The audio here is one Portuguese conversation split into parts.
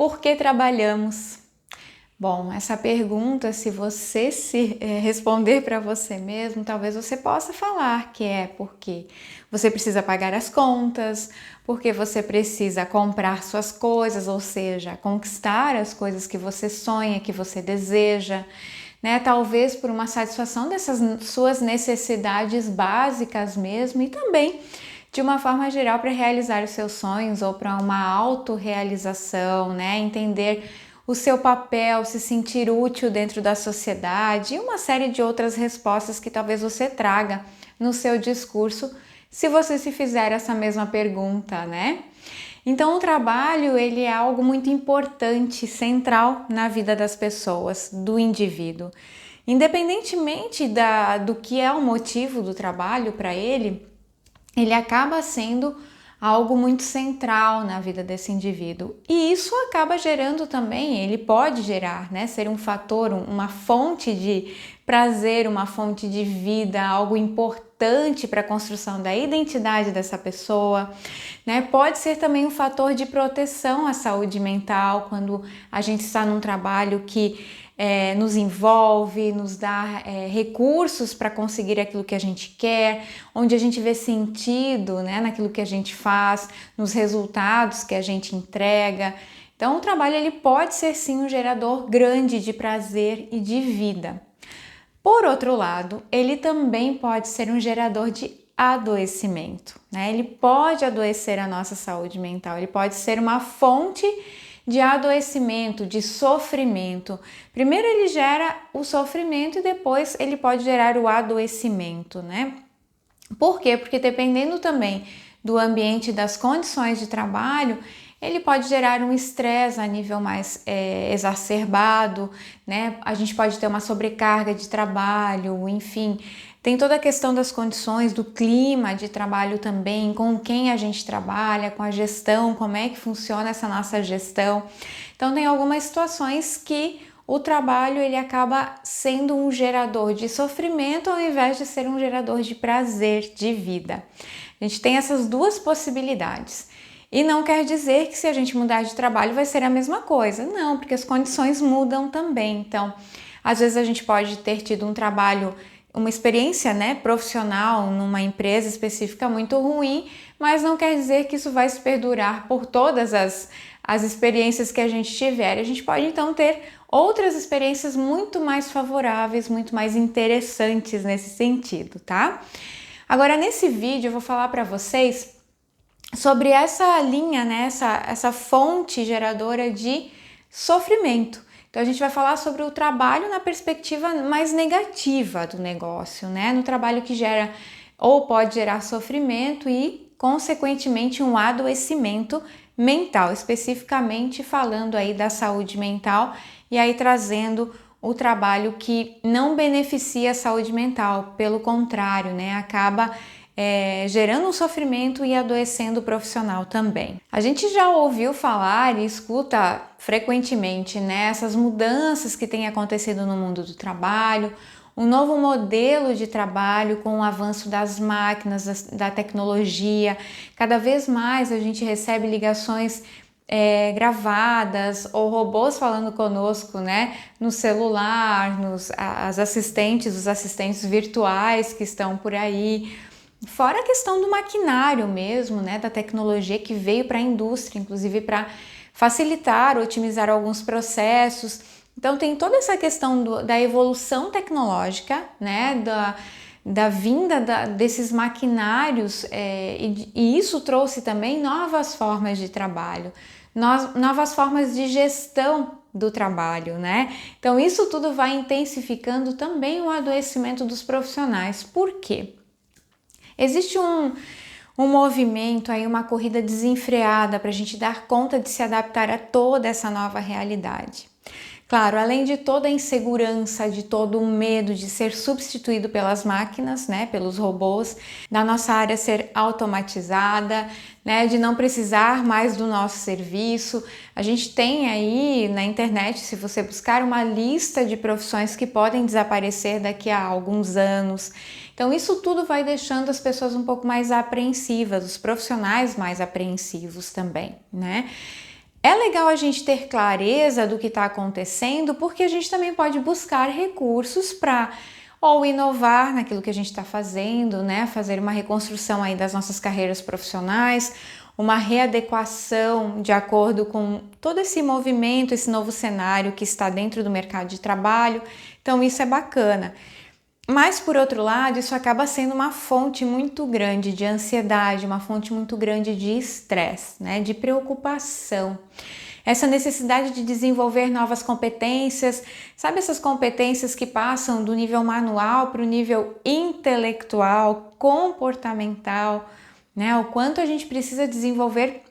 Por que trabalhamos? Bom, essa pergunta, se você responder para você mesmo, talvez você possa falar que é porque você precisa pagar as contas, porque você precisa comprar suas coisas, ou seja, conquistar as coisas que você sonha, que você deseja, né? Talvez por uma satisfação dessas suas necessidades básicas mesmo e também de uma forma geral para realizar os seus sonhos ou para uma autorrealização, né? Entender o seu papel, se sentir útil dentro da sociedade e uma série de outras respostas que talvez você traga no seu discurso se você se fizer essa mesma pergunta, né? Então o trabalho, ele é algo muito importante, central na vida das pessoas, do indivíduo. Independentemente do que é o motivo do trabalho para ele acaba sendo algo muito central na vida desse indivíduo. E isso acaba gerando também, ele pode gerar, né, ser um fator, uma fonte de prazer, uma fonte de vida, algo importante para a construção da identidade dessa pessoa, né? Pode ser também um fator de proteção à saúde mental, quando a gente está num trabalho que nos envolve, nos dá recursos para conseguir aquilo que a gente quer, onde a gente vê sentido, né, naquilo que a gente faz, nos resultados que a gente entrega. Então o trabalho ele pode ser sim um gerador grande de prazer e de vida. Por outro lado, ele também pode ser um gerador de adoecimento, né? Ele pode adoecer a nossa saúde mental, ele pode ser uma fonte de adoecimento, de sofrimento. Primeiro ele gera o sofrimento e depois ele pode gerar o adoecimento, né? Por quê? Porque dependendo também do ambiente, das condições de trabalho, ele pode gerar um estresse a nível mais exacerbado, né? A gente pode ter uma sobrecarga de trabalho, enfim. Tem toda a questão das condições, do clima de trabalho também, com quem a gente trabalha, com a gestão, como é que funciona essa nossa gestão. Então tem algumas situações que o trabalho ele acaba sendo um gerador de sofrimento ao invés de ser um gerador de prazer, de vida. A gente tem essas duas possibilidades. E não quer dizer que se a gente mudar de trabalho vai ser a mesma coisa. Não, porque as condições mudam também. Então, às vezes a gente pode ter tido um trabalho, uma experiência, né, profissional numa empresa específica muito ruim, mas não quer dizer que isso vai se perdurar por todas as experiências que a gente tiver. A gente pode então ter outras experiências muito mais favoráveis, muito mais interessantes nesse sentido, tá? Agora, nesse vídeo eu vou falar para vocês sobre essa linha, né, essa fonte geradora de sofrimento. Então a gente vai falar sobre o trabalho na perspectiva mais negativa do negócio, né? No trabalho que gera ou pode gerar sofrimento e, consequentemente, um adoecimento mental, especificamente falando aí da saúde mental e aí trazendo o trabalho que não beneficia a saúde mental, pelo contrário, né? Acaba gerando um sofrimento e adoecendo o profissional também. A gente já ouviu falar e escuta frequentemente, né, essas mudanças que têm acontecido no mundo do trabalho, um novo modelo de trabalho com o avanço das máquinas, da tecnologia. Cada vez mais a gente recebe ligações gravadas ou robôs falando conosco, né, no celular, os assistentes virtuais que estão por aí. Fora a questão do maquinário mesmo, né, da tecnologia que veio para a indústria, inclusive para facilitar, otimizar alguns processos. Então tem toda essa questão da evolução tecnológica, né, da vinda desses maquinários e isso trouxe também novas formas de trabalho, novas formas de gestão do trabalho, né? Então isso tudo vai intensificando também o adoecimento dos profissionais. Por quê? Existe um movimento aí, uma corrida desenfreada para a gente dar conta de se adaptar a toda essa nova realidade. Claro, além de toda a insegurança, de todo o medo de ser substituído pelas máquinas, né, pelos robôs, da nossa área ser automatizada, né, de não precisar mais do nosso serviço. A gente tem aí na internet, se você buscar, uma lista de profissões que podem desaparecer daqui a alguns anos. Então isso tudo vai deixando as pessoas um pouco mais apreensivas, os profissionais mais apreensivos também, né? É legal a gente ter clareza do que está acontecendo, porque a gente também pode buscar recursos para ou inovar naquilo que a gente está fazendo, né? Fazer uma reconstrução aí das nossas carreiras profissionais, uma readequação de acordo com todo esse movimento, esse novo cenário que está dentro do mercado de trabalho. Então isso é bacana. Mas, por outro lado, isso acaba sendo uma fonte muito grande de ansiedade, uma fonte muito grande de estresse, né? De preocupação. Essa necessidade de desenvolver novas competências, sabe essas competências que passam do nível manual para o nível intelectual, comportamental, né? O quanto a gente precisa desenvolver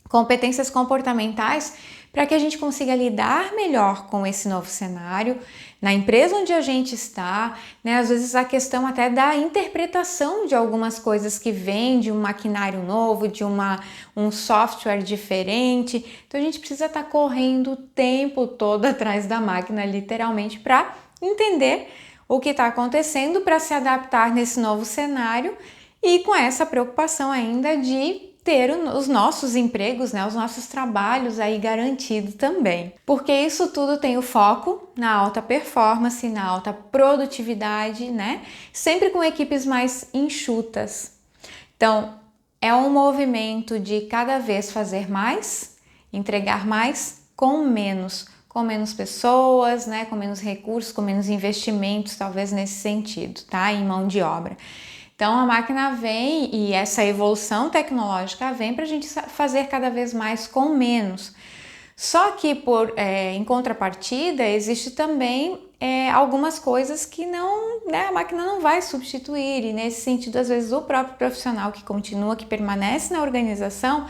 competências comportamentais para que a gente consiga lidar melhor com esse novo cenário, na empresa onde a gente está, né? Às vezes a questão até da interpretação de algumas coisas que vêm de um maquinário novo, de um software diferente. Então a gente precisa estar correndo o tempo todo atrás da máquina, literalmente, para entender o que está acontecendo, para se adaptar nesse novo cenário e com essa preocupação ainda de ter os nossos empregos, né, os nossos trabalhos aí garantidos também. Porque isso tudo tem o foco na alta performance, na alta produtividade, né? Sempre com equipes mais enxutas. Então, é um movimento de cada vez fazer mais, entregar mais com menos pessoas, né, com menos recursos, com menos investimentos, talvez nesse sentido, tá? Em mão de obra. Então a máquina vem e essa evolução tecnológica vem para a gente fazer cada vez mais com menos. Só que em contrapartida existe também algumas coisas que não, né, a máquina não vai substituir, e nesse sentido às vezes o próprio profissional que continua, que permanece na organização,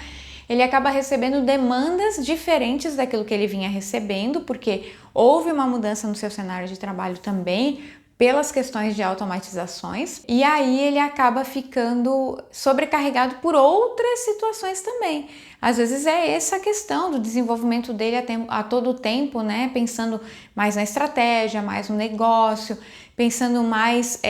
ele acaba recebendo demandas diferentes daquilo que ele vinha recebendo, porque houve uma mudança no seu cenário de trabalho também, pelas questões de automatizações, e aí ele acaba ficando sobrecarregado por outras situações também. Às vezes é essa questão do desenvolvimento dele a todo tempo, né? Pensando mais na estratégia, mais no negócio, pensando mais,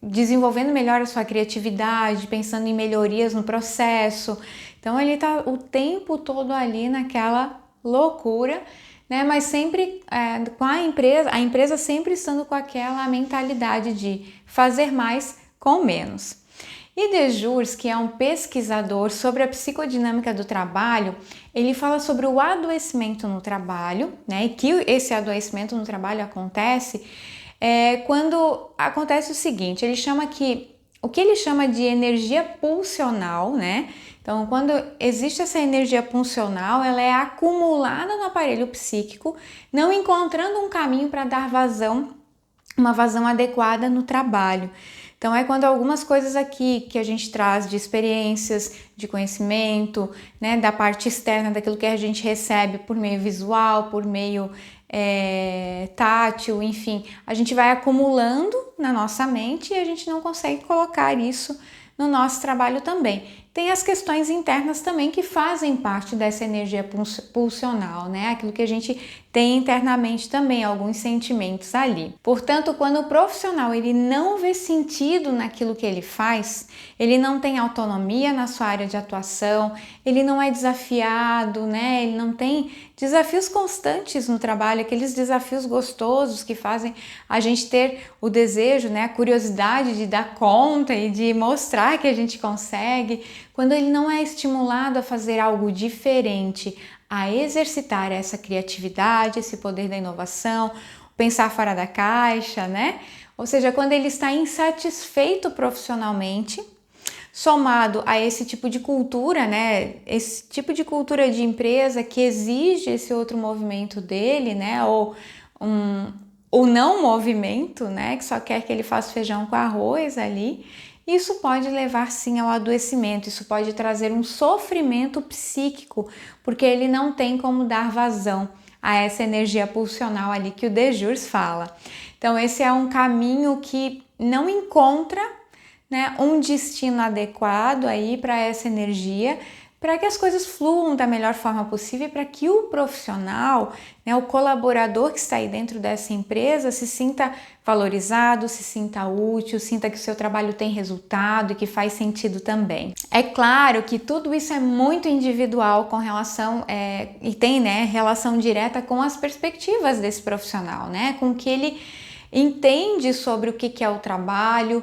desenvolvendo melhor a sua criatividade, pensando em melhorias no processo. Então ele está o tempo todo ali naquela loucura, né? Mas sempre com a empresa sempre estando com aquela mentalidade de fazer mais com menos. E Dejurs, que é um pesquisador sobre a psicodinâmica do trabalho, ele fala sobre o adoecimento no trabalho, né? E que esse adoecimento no trabalho acontece quando acontece o seguinte, o que ele chama de energia pulsional, né? Então, quando existe essa energia pulsional, ela é acumulada no aparelho psíquico, não encontrando um caminho para dar uma vazão adequada no trabalho. Então, é quando algumas coisas aqui que a gente traz de experiências, de conhecimento, né, da parte externa, daquilo que a gente recebe por meio visual, por meio tátil, enfim, a gente vai acumulando na nossa mente e a gente não consegue colocar isso no nosso trabalho também. Tem as questões internas também que fazem parte dessa energia pulsional, né? Aquilo que a gente tem internamente também, alguns sentimentos ali. Portanto, quando o profissional ele não vê sentido naquilo que ele faz, ele não tem autonomia na sua área de atuação, ele não é desafiado, né? Ele não tem desafios constantes no trabalho, aqueles desafios gostosos que fazem a gente ter o desejo, né? A curiosidade de dar conta e de mostrar que a gente consegue. Quando ele não é estimulado a fazer algo diferente, a exercitar essa criatividade, esse poder da inovação, pensar fora da caixa, né? Ou seja, quando ele está insatisfeito profissionalmente, somado a esse tipo de cultura, né? Esse tipo de cultura de empresa que exige esse outro movimento dele, né? Ou o não movimento, né? Que só quer que ele faça feijão com arroz ali. Isso pode levar sim ao adoecimento, isso pode trazer um sofrimento psíquico, porque ele não tem como dar vazão a essa energia pulsional ali que o Dejurs fala. Então esse é um caminho que não encontra, né, um destino adequado aí para essa energia, para que as coisas fluam da melhor forma possível, para que o profissional, né, o colaborador que está aí dentro dessa empresa se sinta valorizado, se sinta útil, sinta que o seu trabalho tem resultado e que faz sentido também. É claro que tudo isso é muito individual com relação e tem, né, relação direta com as perspectivas desse profissional, né, com o que ele entende sobre o que é o trabalho,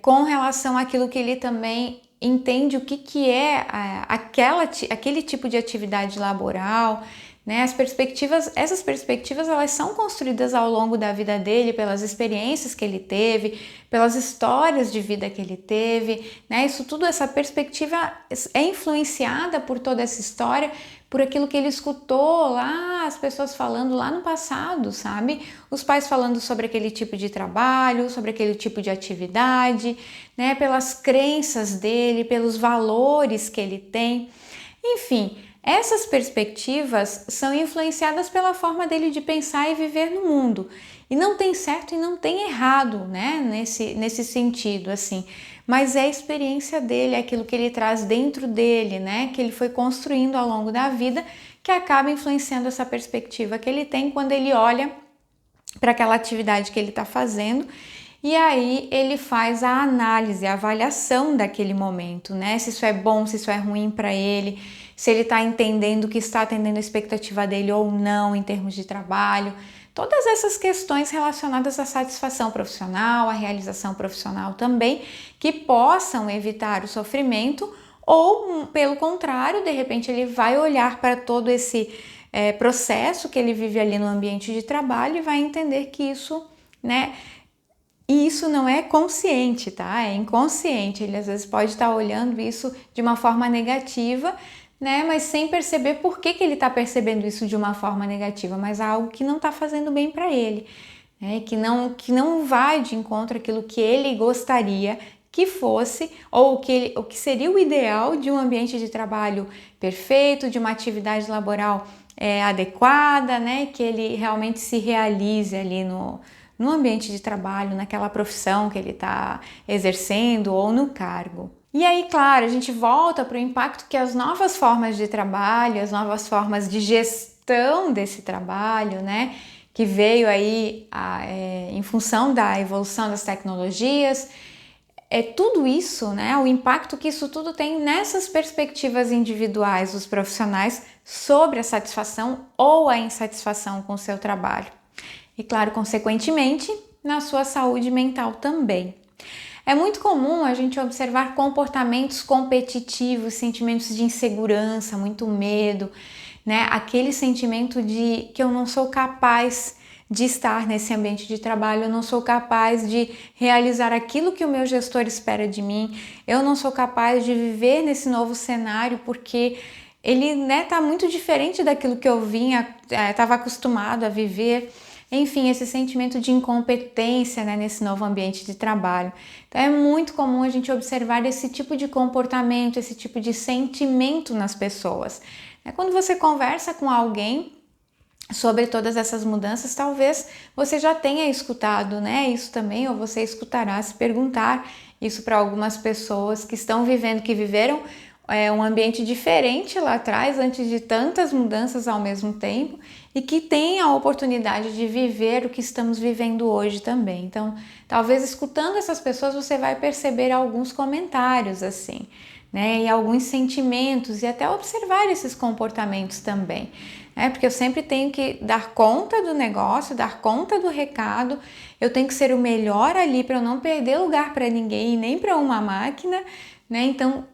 com relação àquilo que ele também entende o que é aquele tipo de atividade laboral, né? Essas perspectivas elas são construídas ao longo da vida dele, pelas experiências que ele teve, pelas histórias de vida que ele teve, né? Isso tudo, essa perspectiva é influenciada por toda essa história, por aquilo que ele escutou lá, as pessoas falando lá no passado, sabe? Os pais falando sobre aquele tipo de trabalho, sobre aquele tipo de atividade, né? Pelas crenças dele, pelos valores que ele tem. Enfim, essas perspectivas são influenciadas pela forma dele de pensar e viver no mundo. E não tem certo e não tem errado, né? Nesse sentido, assim. Mas é a experiência dele, é aquilo que ele traz dentro dele, né? Que ele foi construindo ao longo da vida, que acaba influenciando essa perspectiva que ele tem quando ele olha para aquela atividade que ele está fazendo. E aí ele faz a análise, a avaliação daquele momento, né? Se isso é bom, se isso é ruim para ele, se ele está entendendo que está atendendo a expectativa dele ou não em termos de trabalho. Todas essas questões relacionadas à satisfação profissional, à realização profissional também, que possam evitar o sofrimento ou, pelo contrário, de repente ele vai olhar para todo esse processo que ele vive ali no ambiente de trabalho e vai entender que isso, né? E isso não é consciente, tá? É inconsciente. Ele às vezes pode estar olhando isso de uma forma negativa, né? Mas sem perceber por que ele está percebendo isso de uma forma negativa, mas algo que não está fazendo bem para ele, né? Que não vai de encontro àquilo que ele gostaria que fosse, ou o que seria o ideal de um ambiente de trabalho perfeito, de uma atividade laboral adequada, né? Que ele realmente se realize ali no ambiente de trabalho, naquela profissão que ele está exercendo ou no cargo. E aí, claro, a gente volta para o impacto que as novas formas de trabalho, as novas formas de gestão desse trabalho, né, que veio aí em função da evolução das tecnologias, tudo isso, né, o impacto que isso tudo tem nessas perspectivas individuais dos profissionais sobre a satisfação ou a insatisfação com o seu trabalho. E, claro, consequentemente, na sua saúde mental também. É muito comum a gente observar comportamentos competitivos, sentimentos de insegurança, muito medo, né? Aquele sentimento de que eu não sou capaz de estar nesse ambiente de trabalho, eu não sou capaz de realizar aquilo que o meu gestor espera de mim, eu não sou capaz de viver nesse novo cenário porque ele, né, tá muito diferente daquilo que eu estava acostumado a viver. Enfim, esse sentimento de incompetência, né, nesse novo ambiente de trabalho. Então é muito comum a gente observar esse tipo de comportamento, esse tipo de sentimento nas pessoas. Quando você conversa com alguém sobre todas essas mudanças, talvez você já tenha escutado, né, isso também, ou você escutará se perguntar isso para algumas pessoas que estão vivendo, que viveram um ambiente diferente lá atrás, antes de tantas mudanças ao mesmo tempo, e que tem a oportunidade de viver o que estamos vivendo hoje também. Então, talvez escutando essas pessoas você vai perceber alguns comentários assim, né, e alguns sentimentos, e até observar esses comportamentos também, né, porque eu sempre tenho que dar conta do negócio, dar conta do recado, eu tenho que ser o melhor ali para eu não perder lugar para ninguém, nem para uma máquina, né, então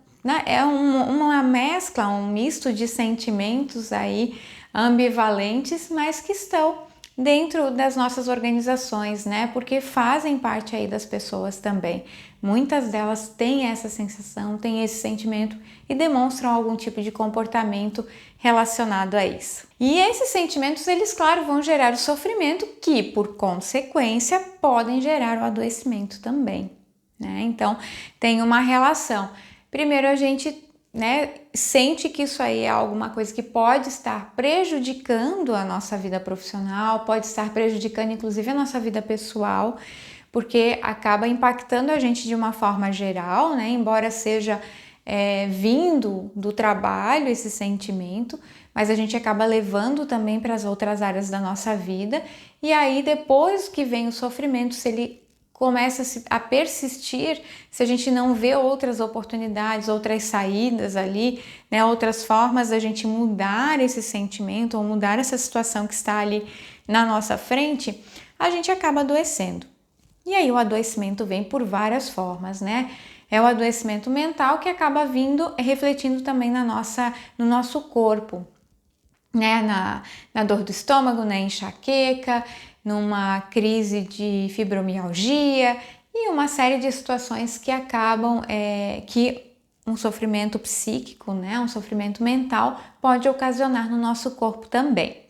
é uma mescla, um misto de sentimentos aí ambivalentes, mas que estão dentro das nossas organizações, né? Porque fazem parte aí das pessoas também. Muitas delas têm essa sensação, têm esse sentimento e demonstram algum tipo de comportamento relacionado a isso. E esses sentimentos, eles, claro, vão gerar o sofrimento que, por consequência, podem gerar o adoecimento também, né? Então, tem uma relação. Primeiro a gente, né, sente que isso aí é alguma coisa que pode estar prejudicando a nossa vida profissional, pode estar prejudicando inclusive a nossa vida pessoal, porque acaba impactando a gente de uma forma geral, né, embora seja vindo do trabalho, esse sentimento, mas a gente acaba levando também para as outras áreas da nossa vida, e aí depois que vem o sofrimento, se ele começa a persistir, se a gente não vê outras oportunidades, outras saídas ali, né, outras formas da gente mudar esse sentimento ou mudar essa situação que está ali na nossa frente, a gente acaba adoecendo. E aí o adoecimento vem por várias formas, né? É o adoecimento mental que acaba vindo, refletindo também no nosso corpo, né? Na dor do estômago, na enxaqueca, numa crise de fibromialgia e uma série de situações que acabam, que um sofrimento psíquico, né? Um sofrimento mental pode ocasionar no nosso corpo também.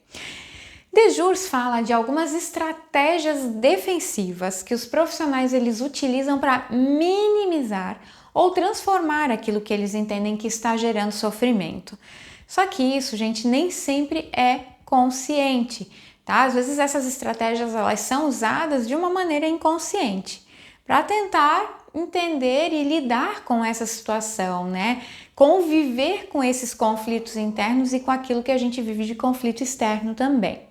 Dejurs fala de algumas estratégias defensivas que os profissionais eles utilizam para minimizar ou transformar aquilo que eles entendem que está gerando sofrimento. Só que isso, gente, nem sempre é consciente, tá? Às vezes essas estratégias elas são usadas de uma maneira inconsciente para tentar entender e lidar com essa situação, né? Conviver com esses conflitos internos e com aquilo que a gente vive de conflito externo também.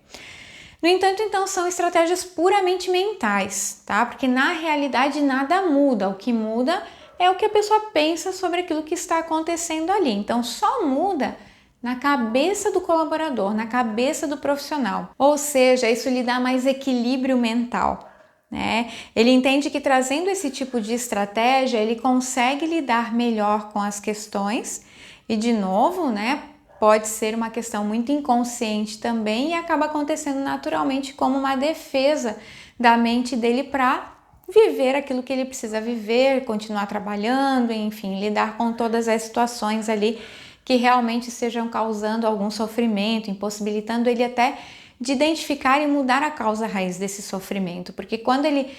No entanto, então, são estratégias puramente mentais, tá? Porque na realidade nada muda, o que muda é o que a pessoa pensa sobre aquilo que está acontecendo ali. Então, só muda na cabeça do colaborador, na cabeça do profissional. Ou seja, isso lhe dá mais equilíbrio mental, né? Ele entende que trazendo esse tipo de estratégia, ele consegue lidar melhor com as questões e, de novo, né? Pode ser uma questão muito inconsciente também e acaba acontecendo naturalmente como uma defesa da mente dele para viver aquilo que ele precisa viver, continuar trabalhando, enfim, lidar com todas as situações ali que realmente estejam causando algum sofrimento, impossibilitando ele até de identificar e mudar a causa raiz desse sofrimento, porque quando ele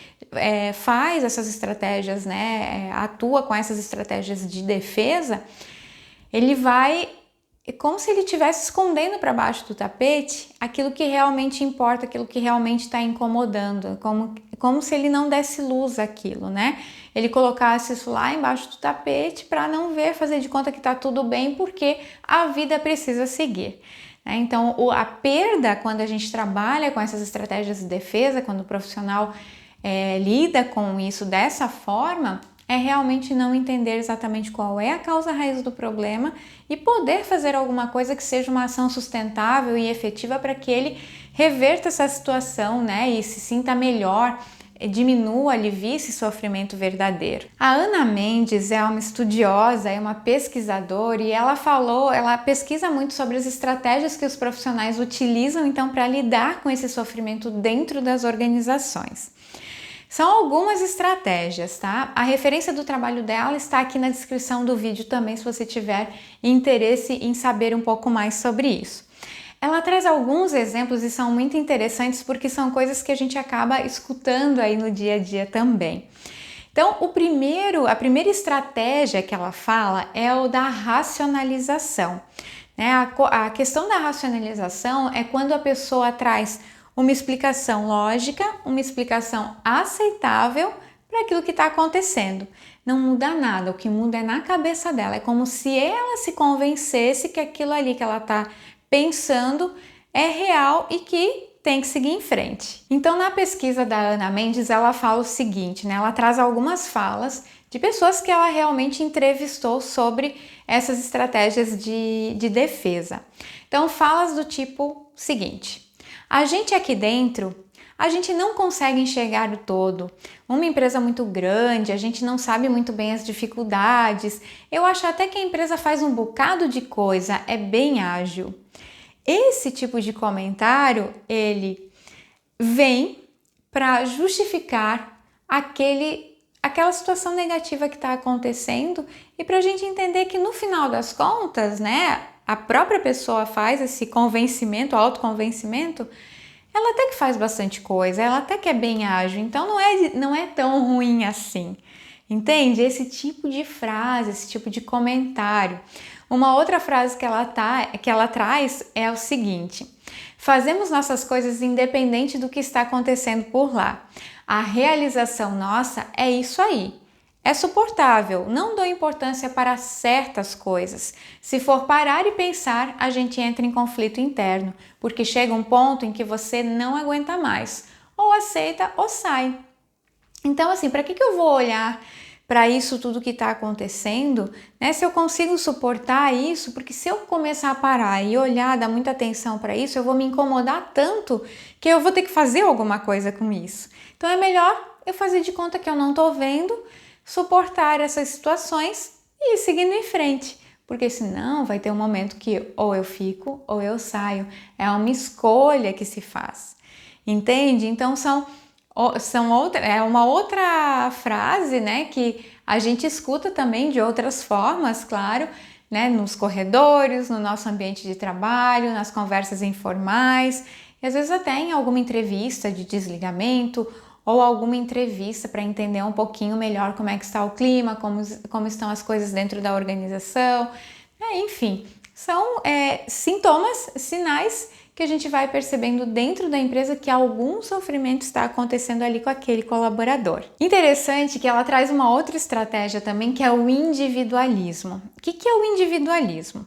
faz essas estratégias, né, atua com essas estratégias de defesa, ele vai como se ele estivesse escondendo para baixo do tapete aquilo que realmente importa, aquilo que realmente está incomodando, como se ele não desse luz àquilo, né? Ele colocasse isso lá embaixo do tapete para não ver, fazer de conta que está tudo bem, porque a vida precisa seguir. Então, a perda, quando a gente trabalha com essas estratégias de defesa, quando o profissional lida com isso dessa forma, é realmente não entender exatamente qual é a causa raiz do problema e poder fazer alguma coisa que seja uma ação sustentável e efetiva para que ele reverta essa situação, né, e se sinta melhor, diminua, alivie esse sofrimento verdadeiro. A Ana Mendes é uma estudiosa, é uma pesquisadora e ela pesquisa muito sobre as estratégias que os profissionais utilizam então para lidar com esse sofrimento dentro das organizações. São algumas estratégias, tá? A referência do trabalho dela está aqui na descrição do vídeo também, se você tiver interesse em saber um pouco mais sobre isso. Ela traz alguns exemplos e são muito interessantes porque são coisas que a gente acaba escutando aí no dia a dia também. Então, a primeira estratégia que ela fala é o da racionalização. A questão da racionalização é quando a pessoa traz uma explicação lógica, uma explicação aceitável para aquilo que está acontecendo. Não muda nada, o que muda é na cabeça dela. É como se ela se convencesse que aquilo ali que ela está pensando é real e que tem que seguir em frente. Então, na pesquisa da Ana Mendes, ela fala o seguinte, né? Ela traz algumas falas de pessoas que ela realmente entrevistou sobre essas estratégias de defesa. Então, falas do tipo seguinte: a gente aqui dentro, a gente não consegue enxergar o todo. Uma empresa muito grande, a gente não sabe muito bem as dificuldades. Eu acho até que a empresa faz um bocado de coisa, é bem ágil. Esse tipo de comentário, ele vem para justificar aquela situação negativa que está acontecendo e para a gente entender que no final das contas, né, a própria pessoa faz esse convencimento, autoconvencimento, ela até que faz bastante coisa, ela até que é bem ágil, então não é tão ruim assim, entende? Esse tipo de frase, esse tipo de comentário. Uma outra frase que ela traz é o seguinte: fazemos nossas coisas independente do que está acontecendo por lá. A realização nossa é isso aí, é suportável, não dou importância para certas coisas. Se for parar e pensar, a gente entra em conflito interno, porque chega um ponto em que você não aguenta mais, ou aceita ou sai. Então, assim, para que eu vou olhar para isso tudo que está acontecendo, né? Se eu consigo suportar isso, porque se eu começar a parar e olhar, dar muita atenção para isso, eu vou me incomodar tanto que eu vou ter que fazer alguma coisa com isso. Então é melhor eu fazer de conta que eu não estou vendo, suportar essas situações e ir seguindo em frente, porque senão vai ter um momento que ou eu fico ou eu saio. É uma escolha que se faz, entende? Então é uma outra frase, né, que a gente escuta também de outras formas, claro, né, nos corredores, no nosso ambiente de trabalho, nas conversas informais, e às vezes até em alguma entrevista de desligamento ou alguma entrevista para entender um pouquinho melhor como é que está o clima, como estão as coisas dentro da organização, enfim, são sintomas, sinais que a gente vai percebendo dentro da empresa que algum sofrimento está acontecendo ali com aquele colaborador. Interessante que ela traz uma outra estratégia também, que é o individualismo. O que é o individualismo?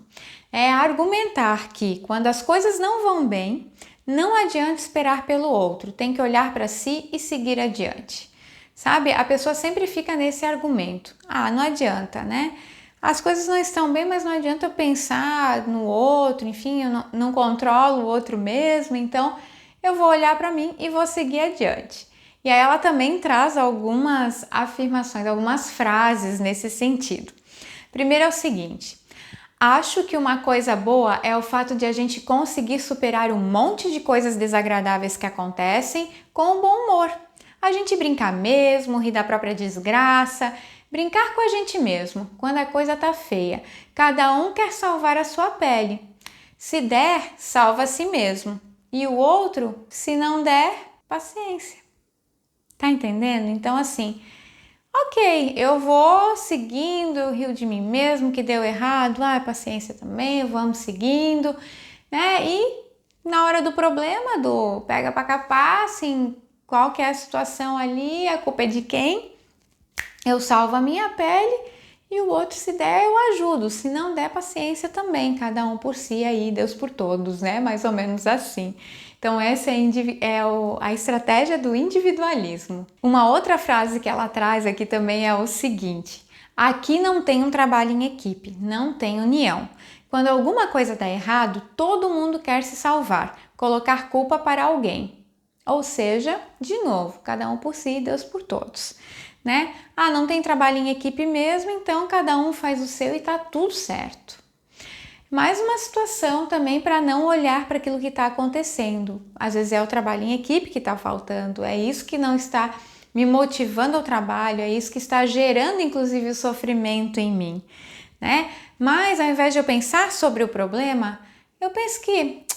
É argumentar que quando as coisas não vão bem, não adianta esperar pelo outro, tem que olhar para si e seguir adiante. Sabe? A pessoa sempre fica nesse argumento. Não adianta, né? As coisas não estão bem, mas não adianta eu pensar no outro, enfim, eu não controlo o outro mesmo, então eu vou olhar para mim e vou seguir adiante. E aí ela também traz algumas afirmações, algumas frases nesse sentido. Primeiro é o seguinte: acho que uma coisa boa é o fato de a gente conseguir superar um monte de coisas desagradáveis que acontecem com bom humor. A gente brincar mesmo, rir da própria desgraça, brincar com a gente mesmo, quando a coisa tá feia. Cada um quer salvar a sua pele. Se der, salva a si mesmo. E o outro, se não der, paciência. Tá entendendo? Então, assim, ok, eu vou seguindo, eu rio de mim mesmo, que deu errado, paciência também, vamos seguindo, né? E na hora do problema, do pega pra capar, assim, qual que é a situação ali, a culpa é de quem? Eu salvo a minha pele e o outro, se der, eu ajudo. Se não der, paciência também. Cada um por si aí, Deus por todos, né? Mais ou menos assim. Então essa a estratégia do individualismo. Uma outra frase que ela traz aqui também é o seguinte: aqui não tem um trabalho em equipe, não tem união. Quando alguma coisa dá errado, todo mundo quer se salvar, colocar culpa para alguém. Ou seja, de novo, cada um por si, Deus por todos. Né? Não tem trabalho em equipe mesmo, então cada um faz o seu e tá tudo certo. Mais uma situação também para não olhar para aquilo que está acontecendo. Às vezes é o trabalho em equipe que está faltando, é isso que não está me motivando ao trabalho, é isso que está gerando inclusive o sofrimento em mim, né? Mas ao invés de eu pensar sobre o problema, eu penso que,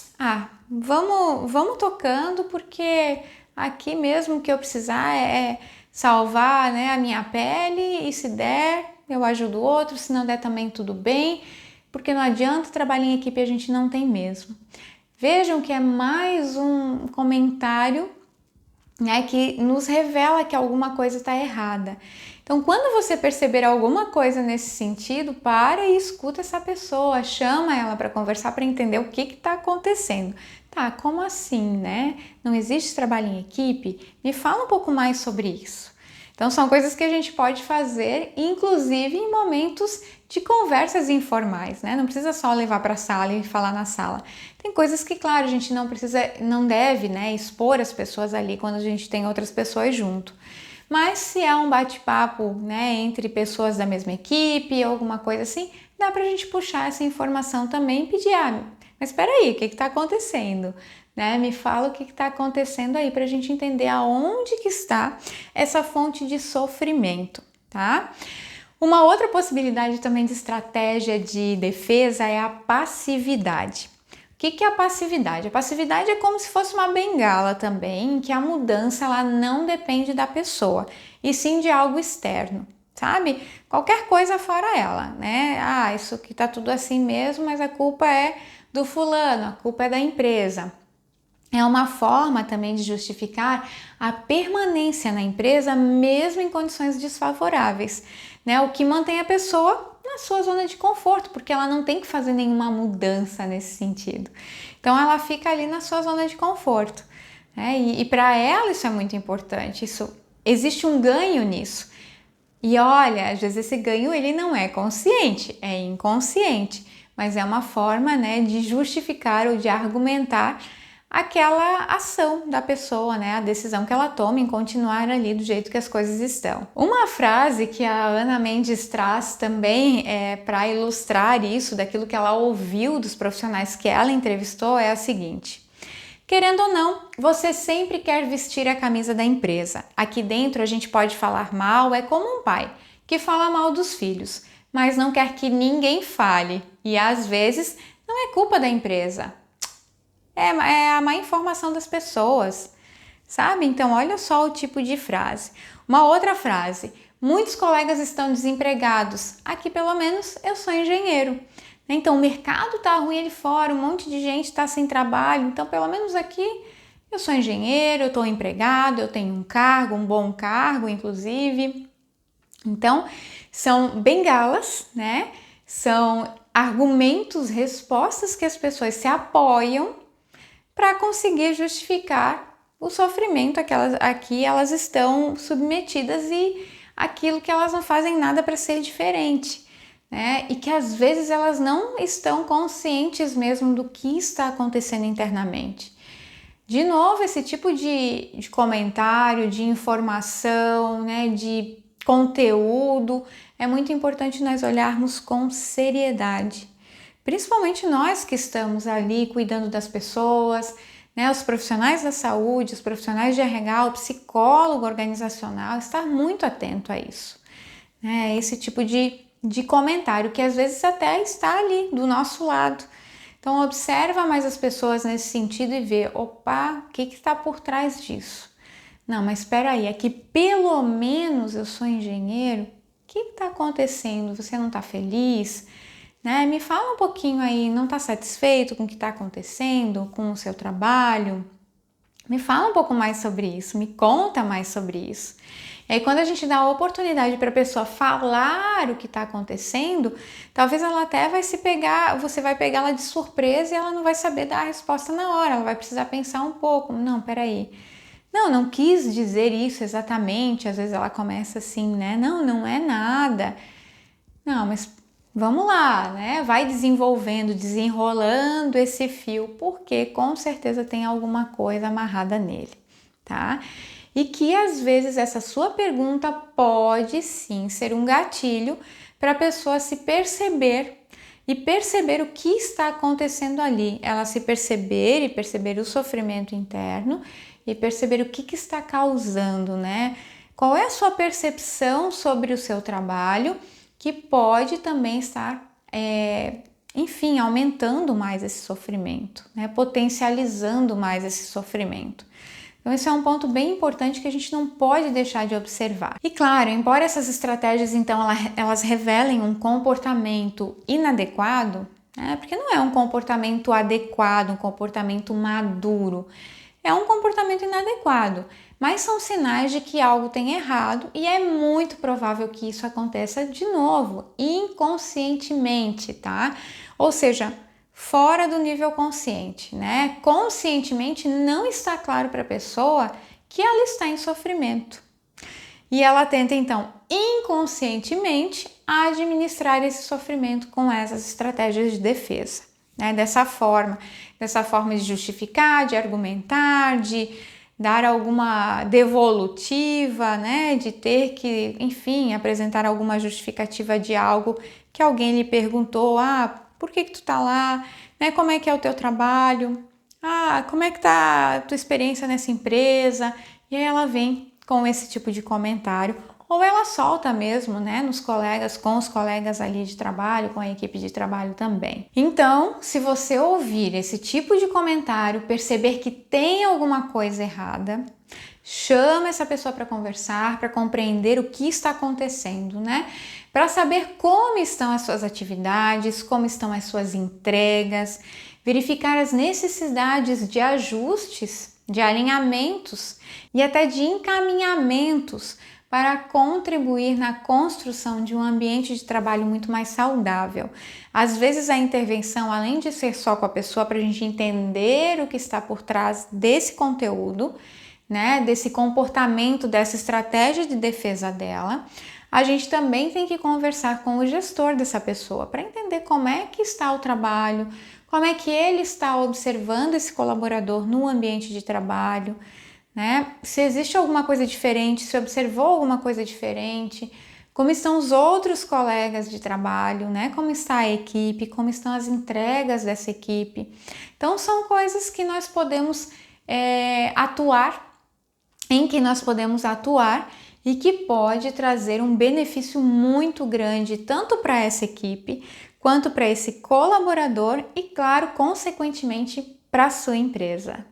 vamos tocando, porque aqui mesmo que eu precisar é salvar, né, a minha pele, e se der, eu ajudo o outro, se não der também tudo bem, porque não adianta trabalhar em equipe, a gente não tem mesmo. Vejam que é mais um comentário, né, que nos revela que alguma coisa está errada. Então, quando você perceber alguma coisa nesse sentido, para e escuta essa pessoa, chama ela para conversar, para entender o que está acontecendo. Tá, como assim, né? Não existe trabalho em equipe? Me fala um pouco mais sobre isso. Então, são coisas que a gente pode fazer, inclusive em momentos de conversas informais, né? Não precisa só levar para a sala e falar na sala. Tem coisas que, claro, a gente não deve, né, expor as pessoas ali quando a gente tem outras pessoas junto. Mas se é um bate-papo, né, entre pessoas da mesma equipe, alguma coisa assim, dá pra gente puxar essa informação também e pedir, mas espera aí, o que está acontecendo? Né? Me fala o que está acontecendo aí para a gente entender aonde que está essa fonte de sofrimento, tá? Uma outra possibilidade também de estratégia de defesa é a passividade. O que é a passividade? A passividade é como se fosse uma bengala também, em que a mudança ela não depende da pessoa, e sim de algo externo, sabe? Qualquer coisa fora ela, né? Isso aqui tá tudo assim mesmo, mas a culpa é do fulano, a culpa é da empresa. É uma forma também de justificar a permanência na empresa, mesmo em condições desfavoráveis, né? O que mantém a pessoa na sua zona de conforto, porque ela não tem que fazer nenhuma mudança nesse sentido. Então ela fica ali na sua zona de conforto, né? E para ela isso é muito importante. Existe um ganho nisso. E olha, às vezes esse ganho ele não é consciente, é inconsciente, mas é uma forma, né, de justificar ou de argumentar aquela ação da pessoa, né, a decisão que ela toma em continuar ali do jeito que as coisas estão. Uma frase que a Ana Mendes traz também para ilustrar isso, daquilo que ela ouviu dos profissionais que ela entrevistou, é a seguinte: querendo ou não, você sempre quer vestir a camisa da empresa. Aqui dentro a gente pode falar mal, é como um pai que fala mal dos filhos, mas não quer que ninguém fale. E às vezes não é culpa da empresa, é a má informação das pessoas, sabe? Então olha só o tipo de frase. Uma outra frase: muitos colegas estão desempregados, aqui pelo menos eu sou engenheiro. Então o mercado tá ruim ali fora, um monte de gente está sem trabalho, então pelo menos aqui eu sou engenheiro, eu estou empregado, eu tenho um cargo, um bom cargo, inclusive. Então são bengalas, né? São argumentos, respostas que as pessoas se apoiam para conseguir justificar o sofrimento a que elas estão submetidas e aquilo que elas não fazem nada para ser diferente, né? E que às vezes elas não estão conscientes mesmo do que está acontecendo internamente. De novo, esse tipo de comentário, de informação, né, de conteúdo, é muito importante nós olharmos com seriedade. Principalmente nós que estamos ali cuidando das pessoas, né, os profissionais da saúde, os profissionais de RH, o psicólogo organizacional, estar muito atento a isso, né, esse tipo de comentário que às vezes até está ali do nosso lado. Então observa mais as pessoas nesse sentido e vê, opa, o que está por trás disso? Não, mas espera aí, é que pelo menos eu sou engenheiro, o que está acontecendo? Você não está feliz? Né? Me fala um pouquinho aí, não está satisfeito com o que está acontecendo, com o seu trabalho? Me fala um pouco mais sobre isso, me conta mais sobre isso. E aí, quando a gente dá a oportunidade para a pessoa falar o que está acontecendo, talvez ela até você vai pegar ela de surpresa e ela não vai saber dar a resposta na hora, ela vai precisar pensar um pouco. Não, peraí. Não quis dizer isso exatamente. Às vezes ela começa assim, né? Não é nada. Não, mas vamos lá, né? Vai desenvolvendo, desenrolando esse fio, porque com certeza tem alguma coisa amarrada nele, tá? E que às vezes essa sua pergunta pode sim ser um gatilho para a pessoa se perceber e perceber o que está acontecendo ali. Ela se perceber e perceber o sofrimento interno e perceber o que está causando, né? Qual é a sua percepção sobre o seu trabalho, que pode também estar, enfim, aumentando mais esse sofrimento, né? Potencializando mais esse sofrimento. Então esse é um ponto bem importante que a gente não pode deixar de observar. E claro, embora essas estratégias então elas revelem um comportamento inadequado, né? Porque não é um comportamento adequado, um comportamento maduro, é um comportamento inadequado, mas são sinais de que algo tem errado e é muito provável que isso aconteça de novo, inconscientemente, tá? Ou seja, fora do nível consciente, né? Conscientemente não está claro para a pessoa que ela está em sofrimento. E ela tenta então inconscientemente administrar esse sofrimento com essas estratégias de defesa, né? Dessa forma de justificar, de argumentar, de dar alguma devolutiva, né? De ter que, enfim, apresentar alguma justificativa de algo que alguém lhe perguntou, por que tu tá lá? Né? Como é que é o teu trabalho? Como é que tá a tua experiência nessa empresa? E aí ela vem com esse tipo de comentário, ou ela solta mesmo, né, com os colegas ali de trabalho, com a equipe de trabalho também. Então, se você ouvir esse tipo de comentário, perceber que tem alguma coisa errada, chama essa pessoa para conversar, para compreender o que está acontecendo, né? Para saber como estão as suas atividades, como estão as suas entregas, verificar as necessidades de ajustes, de alinhamentos e até de encaminhamentos para contribuir na construção de um ambiente de trabalho muito mais saudável. Às vezes a intervenção, além de ser só com a pessoa para a gente entender o que está por trás desse conteúdo, né, desse comportamento, dessa estratégia de defesa dela, a gente também tem que conversar com o gestor dessa pessoa para entender como é que está o trabalho, como é que ele está observando esse colaborador no ambiente de trabalho, né? Se existe alguma coisa diferente, se observou alguma coisa diferente, como estão os outros colegas de trabalho, né? Como está a equipe, como estão as entregas dessa equipe. Então são coisas que nós podemos atuar e que pode trazer um benefício muito grande tanto para essa equipe quanto para esse colaborador e, claro, consequentemente, para a sua empresa.